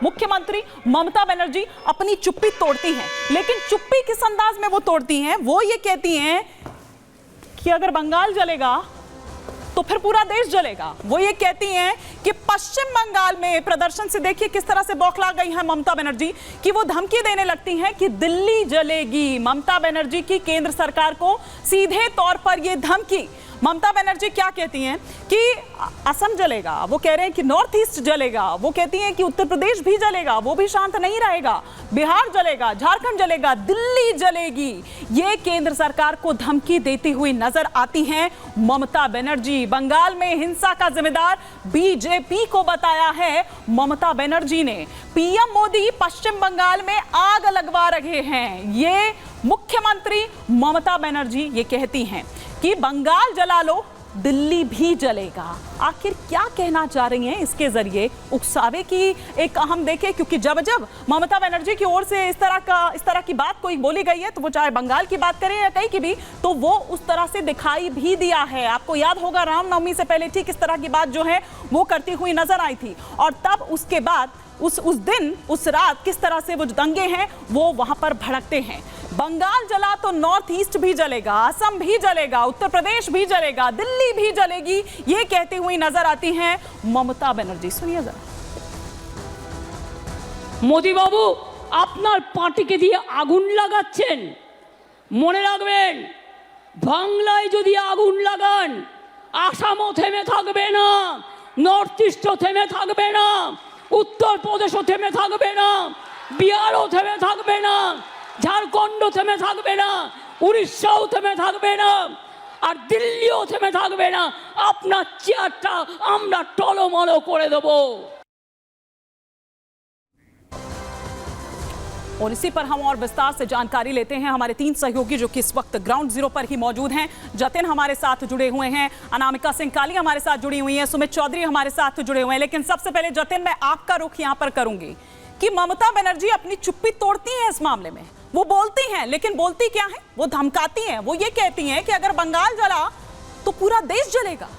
मुख्यमंत्री ममता बनर्जी अपनी चुप्पी तोड़ती हैं, लेकिन चुप्पी किस अंदाज में वो तोड़ती हैं? वो ये कहती हैं कि अगर बंगाल जलेगा तो फिर पूरा देश जलेगा। वो ये कहती हैं कि पश्चिम बंगाल में प्रदर्शन से देखिए किस तरह से बौखला गई है ममता बनर्जी कि वो धमकी देने लगती हैं कि दिल्ली जलेगी। ममता बनर्जी की केंद्र सरकार को सीधे तौर पर यह धमकी। ममता बनर्जी क्या कहती हैं कि असम जलेगा, वो कह रहे हैं कि नॉर्थ ईस्ट जलेगा, वो कहती हैं कि उत्तर प्रदेश भी जलेगा, वो भी शांत नहीं रहेगा, बिहार जलेगा, झारखंड जलेगा, दिल्ली जलेगी। ये केंद्र सरकार को धमकी देती हुई नजर आती हैं ममता बनर्जी। बंगाल में हिंसा का जिम्मेदार बीजेपी को बताया है ममता बनर्जी ने। पीएम मोदी पश्चिम बंगाल में आग लगवा रहे हैं, ये मुख्यमंत्री ममता बनर्जी ये कहती हैं कि बंगाल जला लो दिल्ली भी जलेगा। आखिर क्या कहना चाह रही हैं इसके जरिए? उकसावे की एक हम देखें, क्योंकि जब जब ममता बनर्जी की ओर से इस तरह की बात कोई बोली गई है, तो वो चाहे बंगाल की बात करें या कहीं की भी, तो वो उस तरह से दिखाई भी दिया है। आपको याद होगा रामनवमी से पहले ठीक इस तरह की बात जो है वो करती हुई नजर आई थी, और तब उसके बाद उस दिन उस रात किस तरह से वो दंगे हैं वो वहां पर भड़कते हैं। बंगाल जला तो नॉर्थ ईस्ट भी जलेगा, असम भी जलेगा, उत्तर प्रदेश भी जलेगा, दिल्ली भी जलेगी, ये कहती हुई नजर आती हैं ममता बनर्जी। सुनिए जरा। मोदी बाबू আপনার পার্টিকে দিয়ে আগুন লাগাচ্ছেন, মনে রাখবেন বাংলায় যদি আগুন লাগান আসামও থেমে থাকবে না, নর্থ ইস্টও থেমে থাকবে না, উত্তর প্রদেশও থেমে থাকবে না, বিহারও থেমে থাকবে না, ঝাড়খণ্ড থেমে থাকবে না, উড়িষ্যাও থেমে থাকবে না, আর দিল্লিও থেমে থাকবে না। আপনার চেয়ারটা আমরা টলমল করে দেব। और इसी पर हम और विस्तार से जानकारी लेते हैं। हमारे 3 सहयोगी जो कि इस वक्त ग्राउंड जीरो पर ही मौजूद हैं। जतिन हमारे साथ जुड़े हुए हैं, अनामिका सिंह काली हमारे साथ जुड़ी हुई हैं, सुमित चौधरी हमारे साथ जुड़े हुए हैं। लेकिन सबसे पहले जतिन, मैं आपका रुख यहां पर करूंगी कि ममता बनर्जी अपनी चुप्पी तोड़ती हैं इस मामले में। वो बोलती हैं, लेकिन बोलती क्या है? वो धमकाती हैं। वो ये कहती हैं कि अगर बंगाल जला तो पूरा देश जलेगा।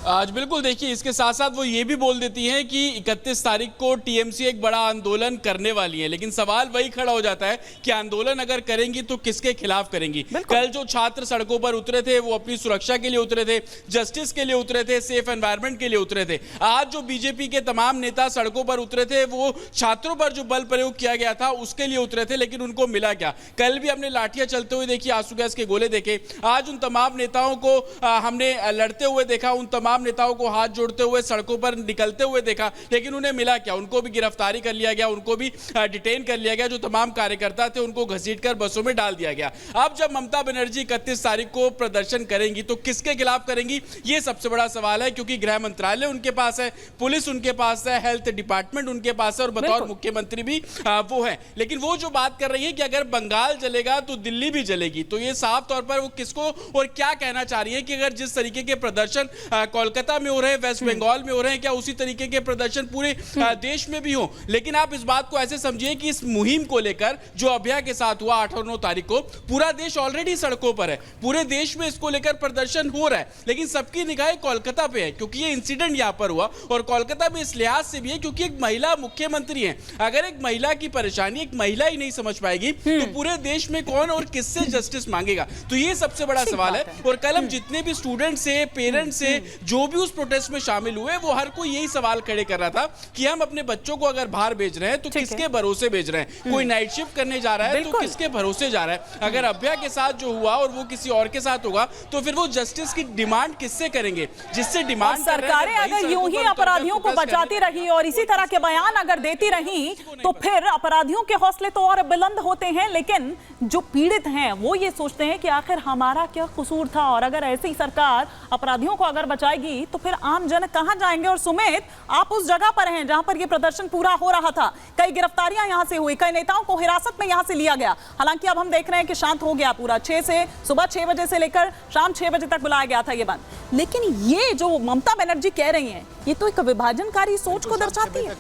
आज बिल्कुल देखिए, इसके साथ साथ वो ये भी बोल देती हैं कि 31 तारीख को टीएमसी एक बड़ा आंदोलन करने वाली है। लेकिन सवाल वही खड़ा हो जाता है कि आंदोलन अगर करेंगी तो किसके खिलाफ करेंगी? कल जो छात्र सड़कों पर उतरे थे वो अपनी सुरक्षा के लिए उतरे थे, जस्टिस के लिए उतरे थे, सेफ एनवायरनमेंट के लिए उतरे थे। आज जो बीजेपी के तमाम नेता सड़कों पर उतरे थे वो छात्रों पर जो बल प्रयोग किया गया था उसके लिए उतरे थे, लेकिन उनको मिला क्या? कल भी हमने लाठियां चलते हुए देखी, आंसू गैस के गोले देखे। आज उन तमाम नेताओं को हमने लड़ते हुए देखा, उन तमाम नेताओं को हाथ जोड़ते हुए सड़कों पर निकलते हुए देखा, लेकिन उन्हें मिला क्या? उनको भी गिरफ्तारी कर लिया गया, उनको भी डिटेन कर लिया गया। जो तमाम कार्यकर्ता थे उनको घसीटकर बसों में डाल दिया गया। अब जब ममता बनर्जी 31 तारीख को प्रदर्शन करेंगी तो किसके खिलाफ करेंगी, ये सबसे बड़ा सवाल है, क्योंकि गृह मंत्रालय उनके पास है, पुलिस उनके पास है, हेल्थ डिपार्टमेंट उनके पास है, और बतौर मुख्यमंत्री भी वो है। लेकिन वो जो बात कर रही है कि अगर बंगाल जलेगा तो दिल्ली भी जलेगी, तो ये साफ तौर पर वो किसको और क्या कहना चाह रही है कि अगर जिस तरीके के प्रदर्शन कोलकाता में हो रहे हैं, वेस्ट बंगाल में हो रहे हैं, क्या उसी तरीके के प्रदर्शन पूरे देश में भी हो? लेकिन आप इस बात को ऐसे समझिए कि इस मुहिम को लेकर जो अभया के साथ हुआ 8 और 9 तारीख को, पूरा देश ऑलरेडी सड़कों पर है, पूरे देश में इसको लेकर प्रदर्शन हो रहा है, लेकिन सबकी निगाहें कोलकाता पे है, क्योंकि ये इंसिडेंट यहां पर हुआ। और कोलकाता में इस लिहाज से भी है क्योंकि एक महिला मुख्यमंत्री है। अगर एक महिला की परेशानी एक महिला ही नहीं समझ पाएगी तो पूरे देश में कौन और किससे जस्टिस मांगेगा? तो ये सबसे बड़ा सवाल है। और कल हम जितने भी स्टूडेंट से, पेरेंट्स से, जो भी उस प्रोटेस्ट में शामिल हुए, वो हर कोई यही सवाल खड़े कर रहा था कि हम अपने बच्चों को अगर बाहर भेज रहे हैं तो किसके भरोसे भेज रहे हैं? कोई नाइट शिफ्ट करने जा रहा है तो किसके भरोसे जा रहा है? अगर अभया के साथ जो हुआ और वो किसी और के साथ होगा तो फिर वो जस्टिस की डिमांड किससे करेंगे? जिससे डिमांड सरकारें अगर यूं ही अपराधियों को बचाती रही और इसी तरह के बयान अगर देती रही तो फिर अपराधियों के हौसले तो और बुलंद होते हैं, लेकिन जो पीड़ित हैं वो ये सोचते हैं कि आखिर हमारा क्या कसूर था? और अगर ऐसी सरकार अपराधियों को अगर बचाएगी तो फिर आम जन कहां जाएंगे? और सुमित, आप उस जगह पर हैं जहां पर यह प्रदर्शन पूरा हो रहा था, कई गिरफ्तारियां यहां से हुई, कई नेताओं को हिरासत में यहां से लिया गया। हालांकि अब हम देख रहे हैं कि शांत हो गया पूरा, सुबह 6 बजे से लेकर शाम 6 बजे तक बुलाया गया था ये बंद। लेकिन ये जो ममता बनर्जी कह रही हैं ये तो एक विभाजनकारी सोच को दर्शाती है।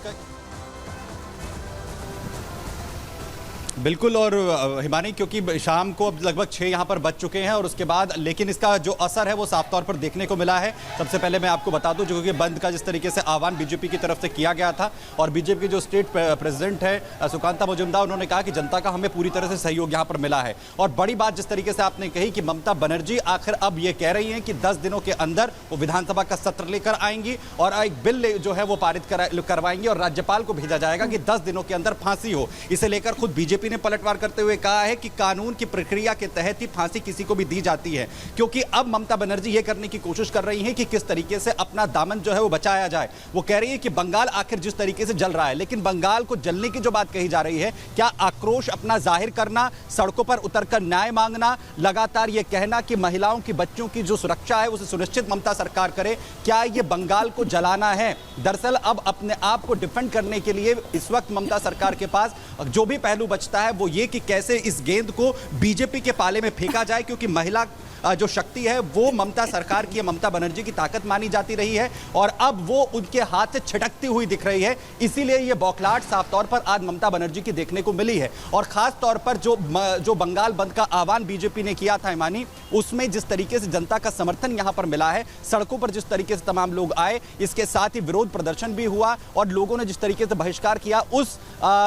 बिल्कुल। और हिमानी, क्योंकि शाम को अब लगभग 6 यहाँ पर बज चुके हैं और उसके बाद लेकिन इसका जो असर है वो साफ तौर पर देखने को मिला है। सबसे पहले मैं आपको बता दूं, जो कि बंद का जिस तरीके से आह्वान बीजेपी की तरफ से किया गया था और बीजेपी के जो स्टेट प्रेसिडेंट है सुकांता मजुमदार, उन्होंने कहा कि जनता का हमें पूरी तरह से सहयोग यहाँ पर मिला है। और बड़ी बात जिस तरीके से आपने कही कि ममता बनर्जी आखिर अब ये कह रही हैं कि 10 दिनों के अंदर वो विधानसभा का सत्र लेकर आएंगी और एक बिल जो है वो पारित करवाएंगी और राज्यपाल को भेजा जाएगा कि 10 दिनों के अंदर फांसी हो। इसे लेकर खुद बीजेपी ने पलटवार करते हुए कहा है कि कानून की प्रक्रिया के तहत ही फांसी किसी को भी दी जाती है, क्योंकि अब ममता बनर्जी ये करने की कोशिश कर रही हैं कि किस तरीके से अपना दामन जो है वो बचाया जाए। वो कह रही है कि बंगाल आखिर जिस तरीके से जल रहा है, लेकिन बंगाल को जलने की जो बात कही जा रही है, क्या आक्रोश अपना जाहिर करना, सड़कों पर उतरकर न्याय मांगना, लगातार ये कहना कि महिलाओं की, बच्चों की जो सुरक्षा है उसे सुनिश्चित ममता सरकार करे, क्या ये बंगाल को जलाना है? दरअसल अब अपने आप को डिफेंड करने के लिए इस वक्त ममता सरकार के पास जो भी पहलू बचता है वो ये कि कैसे इस गेंद को बीजेपी के पाले में फेंका जाए, क्योंकि महिला जो शक्ति है वो ममता सरकार की, ममता बनर्जी की ताकत मानी जाती रही है और अब वो उनके हाथ से छिटकती हुई दिख रही है। इसीलिए ये बौखलाहट साफ तौर पर आज ममता बनर्जी की देखने को मिली है। और खास तौर पर जो बंगाल बंद का आह्वान बीजेपी ने किया था हिमानी, उसमें जिस तरीके से जनता का समर्थन यहां पर मिला है, सड़कों पर जिस तरीके से तमाम लोग आए, इसके साथ ही विरोध प्रदर्शन भी हुआ और लोगों ने जिस तरीके से बहिष्कार किया, उस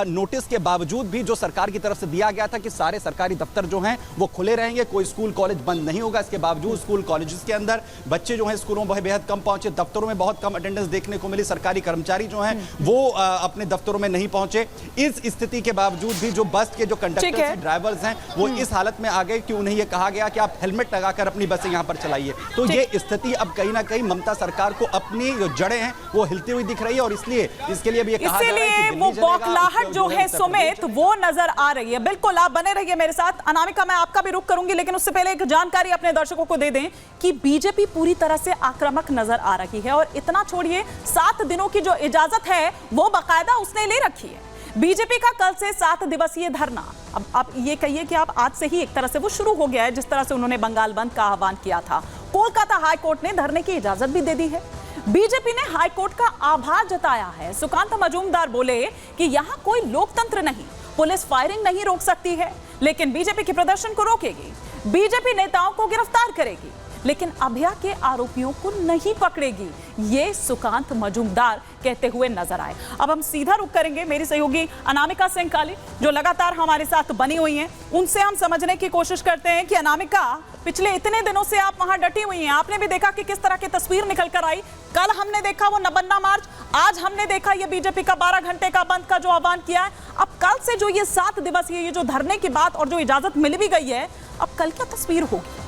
नोटिस के बावजूद भी जो सरकार की तरफ से दिया गया था कि सारे सरकारी दफ्तर जो हैं वो खुले रहेंगे, कोई स्कूल कॉलेज बंद नहीं होगा, इसके बावजूद स्कूल कॉलेजेस के अंदर बच्चे जो हैं स्कूलों में बेहद कम पहुंचे, दफ्तरों में बहुत कम अटेंडेंस देखने को मिली, सरकारी कर्मचारी जो हैं वो अपने दफ्तरों में नहीं पहुंचे। इस स्थिति के बावजूद भी जो बस के जो कंडक्टर्स हैं, ड्राइवर्स हैं, वो इस हालत में आ गए कि उन्हें यह कहा गया कि आप हेलमेट लगाकर अपनी बसें यहां पर चलाइए। तो ये स्थिति अब कहीं ना कहीं ममता सरकार को अपनी जो जड़ें हैं वो हिलती हुई दिख रही है और इसलिए इसके लिए भी कहा जा रहा है कि वो बौखलाहट जो है सुमित वो नजर आ रही है। बिल्कुल, आप बने रहिए मेरे साथ। अनामिका, मैं आपका भी रुख करूंगी, लेकिन उससे पहले एक जानकारी अपने दर्शकों को दे दें कि बीजेपी पूरी तरह से आक्रामक नजर आ रही है और इतना छोड़िए, 7 दिनों की जो इजाजत है वो बाकायदा उसने ले रखी है। बीजेपी का कल से 7 दिवसीय धरना, अब आप ये कहिए कि आप आज से ही एक तरह से वो शुरू हो गया है, जिस तरह से उन्होंने बंगाल बंद का आह्वान किया था। कोलकाता हाईकोर्ट ने धरने की इजाजत भी दे दी है। बीजेपी ने हाईकोर्ट का आभार जताया है। सुकांत मजूमदार बोले कि यहां कोई लोकतंत्र नहीं, पुलिस फायरिंग नहीं रोक सकती है, लेकिन बीजेपी के प्रदर्शन को रोकेगी। बीजेपी नेताओं को गिरफ्तार करेगी, लेकिन अभया के आरोपियों को नहीं पकड़ेगी, ये सुकांत मजूमदार कहते हुए नजर आए। अब हम सीधा रुख करेंगे मेरी सहयोगी अनामिका सिंह काली, जो लगातार हमारे साथ बनी हुई हैं। उनसे हम समझने की कोशिश करते हैं कि अनामिका, पिछले इतने दिनों से आप वहां डटी हुई हैं, आपने भी देखा कि किस तरह की तस्वीर निकल कर आई। कल हमने देखा वो नबन्ना मार्च, आज हमने देखा ये बीजेपी का 12 घंटे का बंद का जो आह्वान किया है। अब कल से जो ये 7 दिवसीय ये जो धरने की बात और जो इजाजत मिल भी गई है, अब कल क्या तस्वीर होगी?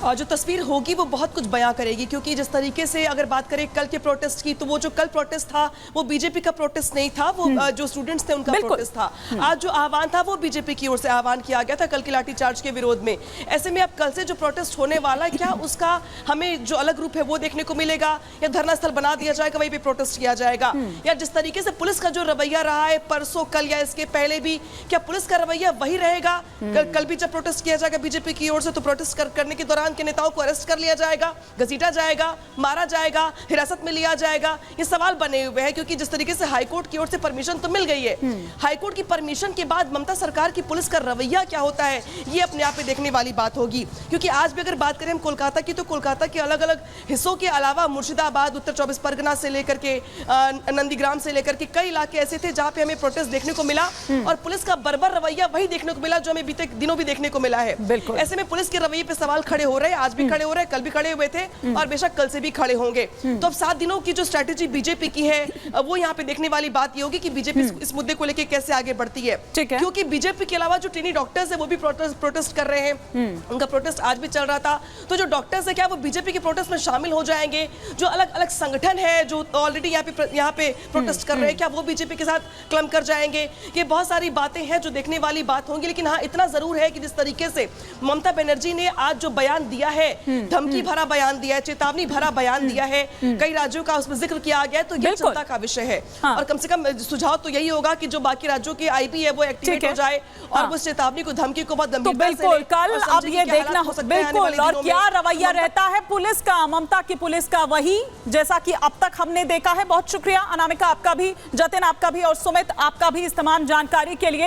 जो तस्वीर होगी वो बहुत कुछ बयां करेगी, क्योंकि जिस तरीके से अगर बात करें कल के प्रोटेस्ट की, तो वो जो कल प्रोटेस्ट था वो बीजेपी का प्रोटेस्ट नहीं था, वो जो स्टूडेंट्स थे उनका प्रोटेस्ट था। आज जो आह्वान था वो बीजेपी की ओर से आह्वान किया गया था कल की लाठीचार्ज के विरोध में। ऐसे में अब कल से जो प्रोटेस्ट होने वाला है, क्या उसका हमें जो अलग रूप है वो देखने को मिलेगा, या धरना स्थल बना दिया जाएगा, वहीं पे प्रोटेस्ट किया जाएगा, या जिस तरीके से पुलिस का जो रवैया रहा है परसों, कल या इसके पहले भी, क्या पुलिस का रवैया वही रहेगा? कल भी जब प्रोटेस्ट किया जाएगा बीजेपी की ओर से, तो प्रोटेस्ट करने के दौरान के नेताओं को अरेस्ट कर लिया जाएगा, घसीटा जाएगा, मारा जाएगा, हिरासत में लिया जाएगा? ये सवाल बने हुए हैं, क्योंकि जिस तरीके से हाईकोर्ट की ओर से परमिशन तो मिल गई है, हाईकोर्ट की परमिशन के बाद ममता सरकार की पुलिस का रवैया क्या होता है, ये अपने आप में देखने वाली बात होगी। क्योंकि आज भी अगर बात करें हम कोलकाता की, तो कोलकाता के अलग अलग हिस्सों के अलावा मुर्शिदाबाद, उत्तर 24 परगना से लेकर के नंदीग्राम से लेकर के कई इलाके ऐसे थे जहां पे हमें प्रोटेस्ट देखने को मिला और पुलिस का बर्बर रवैया वही देखने को मिला जो हमें बीते दिनों भी देखने को मिला है। ऐसे में पुलिस के रवैये पे सवाल खड़े हो रहे हैं, आज भी खड़े हो रहे हैं, कल भी खड़े हुए थे और बेशक कल से भी खड़े होंगे। तो अब 7 दिनों की जो स्ट्रेटेजी बीजेपी की है, वो यहाँ पे देखने वाली बात ये होगी कि बीजेपी इस मुद्दे को लेकर कैसे आगे बढ़ती है। क्योंकि बीजेपी के अलावा जो ट्रेनी डॉक्टर्स है वो भी प्रोटेस्ट कर रहे हैं, उनका प्रोटेस्ट आज भी चल रहा था। तो जो डॉक्टर्स है क्या वो बीजेपी के प्रोटेस्ट में शामिल हो जाएंगे? जो अलग अलग संगठन है जो ऑलरेडी यहाँ पे प्रोटेस्ट कर रहे हैं, क्या वो बीजेपी के साथ क्लम कर जाएंगे? ये बहुत सारी बातें हैं जो देखने वाली बात होंगी। लेकिन हाँ, इतना जरूर है कि जिस तरीके से ममता बनर्जी ने आज जो बयान बयान दिया है, धमकी भरा बयान दिया है, चेतावनी भरा बयान दिया है, कई राज्यों का उसमें जिक्र किया गया है, तो ये चिंता का विषय है। हाँ। और कम से कम सुझाव तो यही होगा कि जो बाकी राज्यों के आईबी है वो एक्टिवेट हो जाए और हाँ। वो चेतावनी को, धमकी को बहुत तो गंभीरता से बिल्कुल ले कल और अब समझे कि ये क्या देखना हालात हो सकते हैं आने वाले बिल्कुल, और दिनों में। क्या रवैया रहता है पुलिस का, ममता की पुलिस का, वही जैसा कि अब तक हमने देखा है। बहुत शुक्रिया अनामिका आपका भी, जतिन आपका भी और सुमित आपका भी इस तमाम जानकारी के लिए।